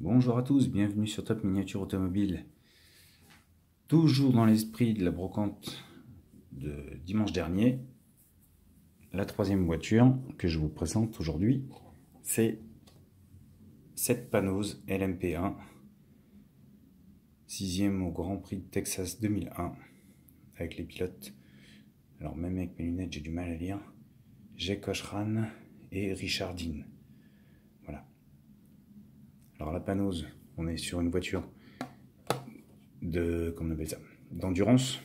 Bonjour à tous, bienvenue sur Top Miniature Automobile. Toujours dans l'esprit de la brocante de dimanche dernier, la troisième voiture que je vous présente aujourd'hui, c'est cette Panos LMP1, 6e au Grand Prix de Texas 2001, avec les pilotes. Alors même avec mes lunettes, j'ai du mal à lire. Jake Cochran et Richard Dean. Voilà. Alors la Panos, on est sur une voiture de, comment on appelle ça, d'endurance,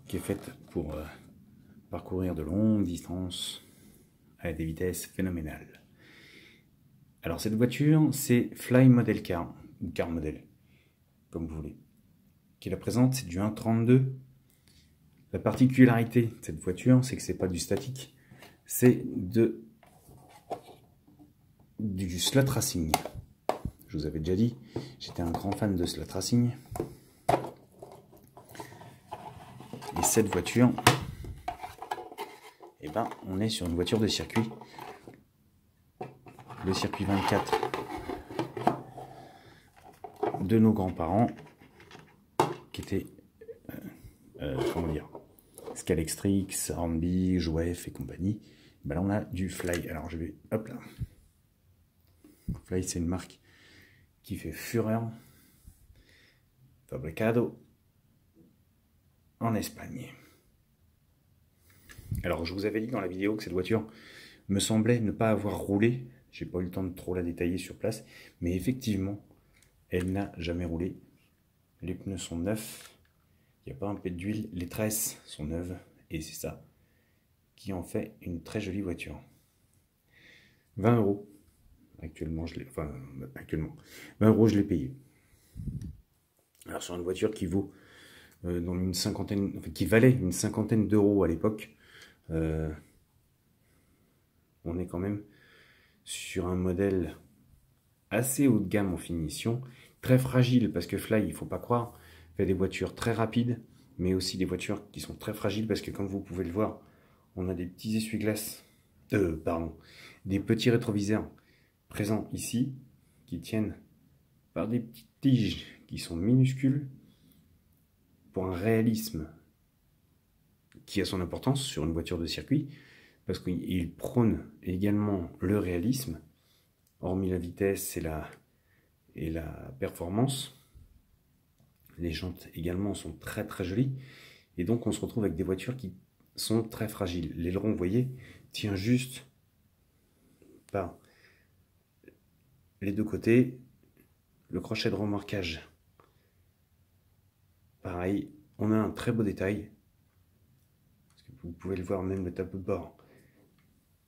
qui est faite pour parcourir de longues distances à des vitesses phénoménales. Alors cette voiture, c'est Fly Model Car, ou Car Model, comme vous voulez. Qui la présente, c'est du 1.32. La particularité de cette voiture, c'est que c'est pas du statique, c'est du slot racing. Je vous avais déjà dit, j'étais un grand fan de slot racing. Et cette voiture, eh ben, on est sur une voiture de circuit. Le circuit 24 de nos grands-parents, qui était, comment dire, Scalextric, Hornby, Jouef et compagnie. Ben là, on a du Fly. Alors, je vais, hop là. Fly, c'est une marque qui fait fureur. Fabricado en Espagne. Alors, je vous avais dit dans la vidéo que cette voiture me semblait ne pas avoir roulé. J'ai pas eu le temps de trop la détailler sur place, mais effectivement, elle n'a jamais roulé. Les pneus sont neufs, il n'y a pas un peu d'huile, les tresses sont neuves, et c'est ça qui en fait une très jolie voiture. 20 €. Actuellement, 20 € je l'ai payé. Alors sur une voiture qui vaut dans une cinquantaine, enfin, qui valait une cinquantaine d'euros à l'époque, on est quand même sur un modèle assez haut de gamme en finition, très fragile parce que Fly, il faut pas croire, fait des voitures très rapides, mais aussi des voitures qui sont très fragiles parce que comme vous pouvez le voir, on a des petits essuie-glaces, des petits rétroviseurs présents ici qui tiennent par des petites tiges qui sont minuscules pour un réalisme qui a son importance sur une voiture de circuit parce qu'il prône également le réalisme, hormis la vitesse et la performance. Les jantes également sont très très jolies et donc on se retrouve avec des voitures qui sont très fragiles. L'aileron, vous voyez, tient juste par les deux côtés. Le crochet de remorquage, pareil, on a un très beau détail. Vous pouvez le voir, même le tableau de bord.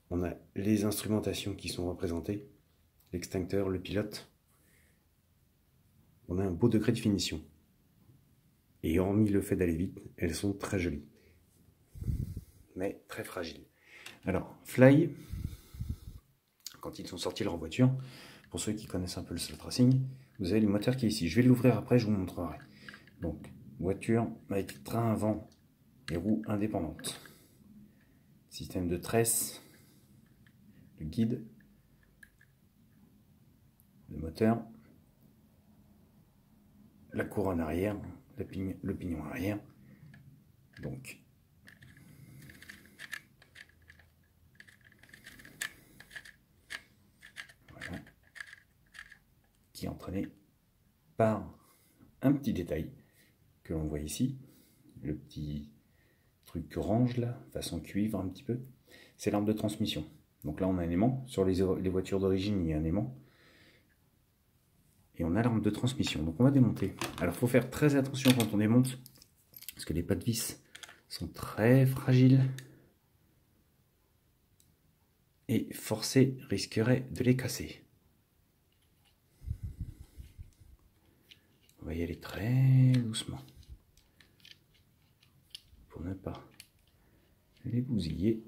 On a les instrumentations qui sont représentées, l'extincteur, le pilote. On a un beau degré de finition. Et hormis le fait d'aller vite, elles sont très jolies. Mais très fragiles. Alors, Fly, quand ils sont sortis leur voiture, pour ceux qui connaissent un peu le slot racing, vous avez le moteur qui est ici. Je vais l'ouvrir après, je vous montrerai. Donc, voiture avec train avant et roues indépendantes. Système de tresse, le guide, le moteur, la couronne arrière, le pignon arrière. Donc, voilà, qui est entraîné par un petit détail que l'on voit ici, le petit truc orange là, façon cuivre un petit peu, c'est l'arme de transmission. Donc là on a un aimant, sur les voitures d'origine il y a un aimant, et on a l'arme de transmission. Donc on va démonter. Alors il faut faire très attention quand on démonte, parce que les pas de vis sont très fragiles, et forcer risquerait de les casser. On va y aller très doucement, pour ne pas les bousiller.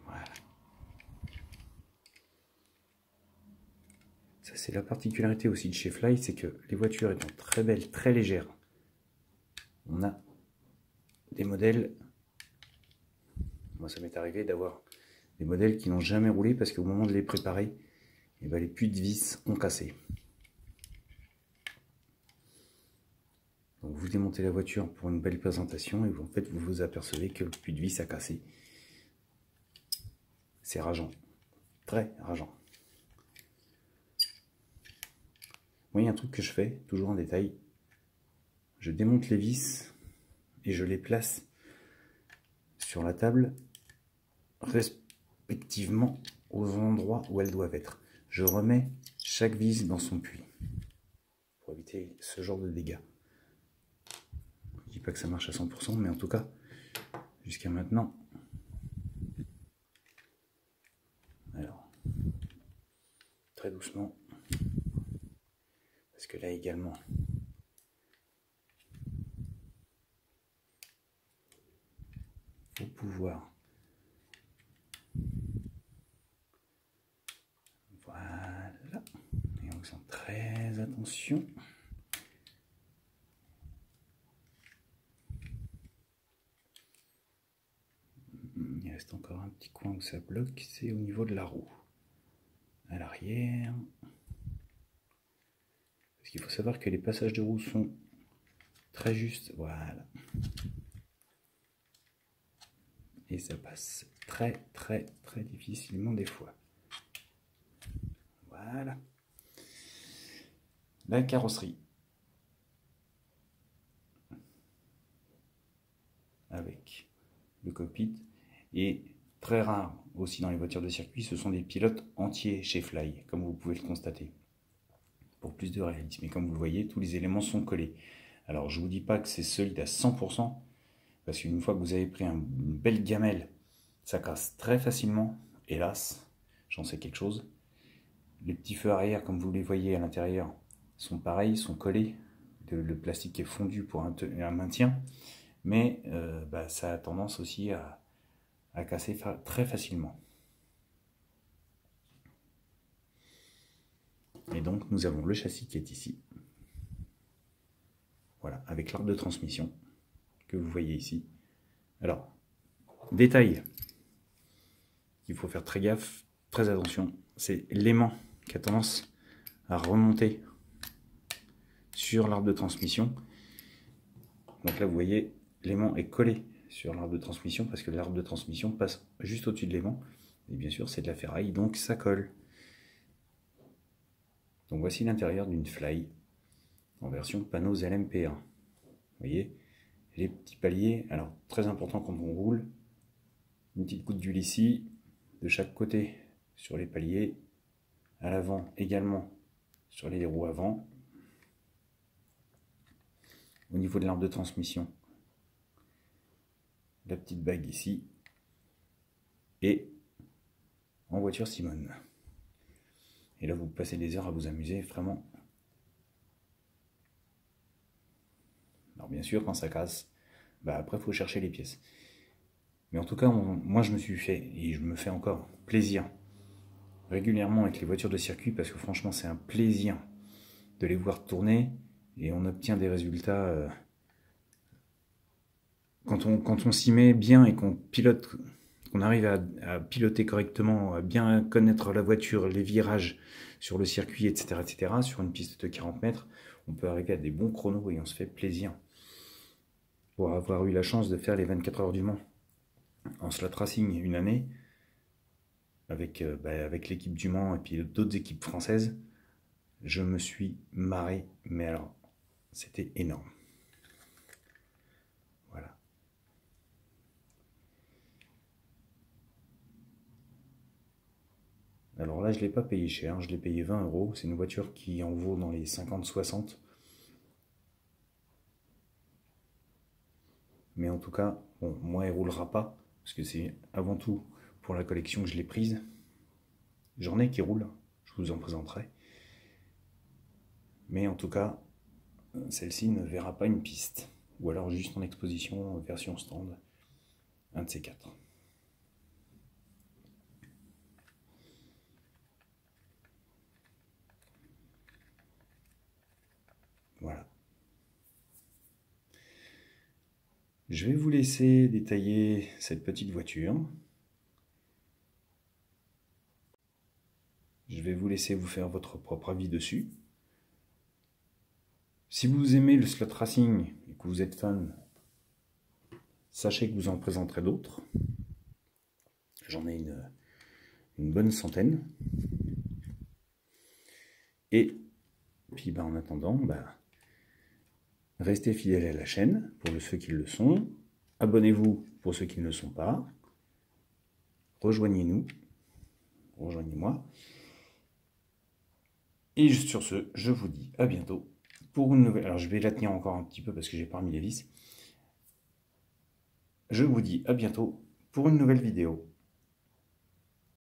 Voilà. Ça c'est la particularité aussi de chez Fly, c'est que les voitures étant très belles, très légères, on a des modèles, moi ça m'est arrivé d'avoir des modèles qui n'ont jamais roulé parce qu'au moment de les préparer, eh ben, les puits de vis ont cassé. Donc vous démontez la voiture pour une belle présentation et en fait vous vous apercevez que le puits de vis a cassé. C'est rageant, très rageant. Moi, il y a un truc que je fais, toujours en détail. Je démonte les vis et je les place sur la table respectivement aux endroits où elles doivent être. Je remets chaque vis dans son puits pour éviter ce genre de dégâts. Je ne dis pas que ça marche à 100%, mais en tout cas, jusqu'à maintenant. Alors, très doucement. Parce que là également, il faut pouvoir. Voilà. Et on sent très attention. Il reste encore un petit coin où ça bloque, c'est au niveau de la roue. À l'arrière. Parce qu'il faut savoir que les passages de roue sont très justes. Voilà. Et ça passe très difficilement des fois. Voilà. La carrosserie. Avec le cockpit. Et très rare aussi dans les voitures de circuit, ce sont des pilotes entiers chez Fly, comme vous pouvez le constater. Pour plus de réalisme. Et comme vous le voyez, tous les éléments sont collés. Alors je ne vous dis pas que c'est solide à 100%, parce qu'une fois que vous avez pris une belle gamelle, ça casse très facilement. Hélas, j'en sais quelque chose. Les petits feux arrière, comme vous les voyez à l'intérieur, sont pareils, sont collés. Le plastique est fondu pour un maintien. Mais ça a tendance aussi à casser très facilement. Et donc nous avons le châssis qui est ici. Voilà, avec l'arbre de transmission que vous voyez ici. Alors, détail qu'il faut faire très gaffe, très attention, c'est l'aimant qui a tendance à remonter sur l'arbre de transmission. Donc là, vous voyez, l'aimant est collé sur l'arbre de transmission parce que l'arbre de transmission passe juste au-dessus de l'aimant. Et bien sûr, c'est de la ferraille, donc ça colle. Donc voici l'intérieur d'une Fly en version panneaux LMP1. Vous voyez, les petits paliers, alors très important quand on roule, une petite goutte d'huile ici, de chaque côté sur les paliers, à l'avant également sur les roues avant, au niveau de l'arbre de transmission, la petite bague ici, et en voiture Simone. Et là vous passez des heures à vous amuser, vraiment. Alors bien sûr quand ça casse, après il faut chercher les pièces. Mais en tout cas, moi je me suis fait, et je me fais encore plaisir régulièrement avec les voitures de circuit, parce que franchement c'est un plaisir de les voir tourner, et on obtient des résultats quand on s'y met bien et qu'on pilote, qu'on arrive à piloter correctement, à bien connaître la voiture, les virages sur le circuit, etc., sur une piste de 40 mètres, on peut arriver à des bons chronos et on se fait plaisir. Pour avoir eu la chance de faire les 24 heures du Mans en slot racing une année, avec l'équipe du Mans et puis d'autres équipes françaises, je me suis marré, mais alors, c'était énorme. Voilà. Alors là, je ne l'ai pas payé cher, je l'ai payé 20 €. C'est une voiture qui en vaut dans les 50-60. Mais en tout cas, bon, moi, elle ne roulera pas, parce que c'est avant tout pour la collection que je l'ai prise. J'en ai qui roulent, je vous en présenterai. Mais en tout cas, celle-ci ne verra pas une piste. Ou alors juste en exposition, version stand. Un de ces quatre. Voilà. Je vais vous laisser détailler cette petite voiture. Je vais vous laisser vous faire votre propre avis dessus. Si vous aimez le slot racing et que vous êtes fan, sachez que vous en présenterez d'autres. J'en ai une bonne centaine. Et puis en attendant, restez fidèles à la chaîne pour ceux qui le sont. Abonnez-vous pour ceux qui ne le sont pas. Rejoignez-nous. Rejoignez-moi. Et sur ce, je vous dis à bientôt pour une nouvelle... Alors je vais la tenir encore un petit peu parce que j'ai pas remis les vis. Je vous dis à bientôt pour une nouvelle vidéo.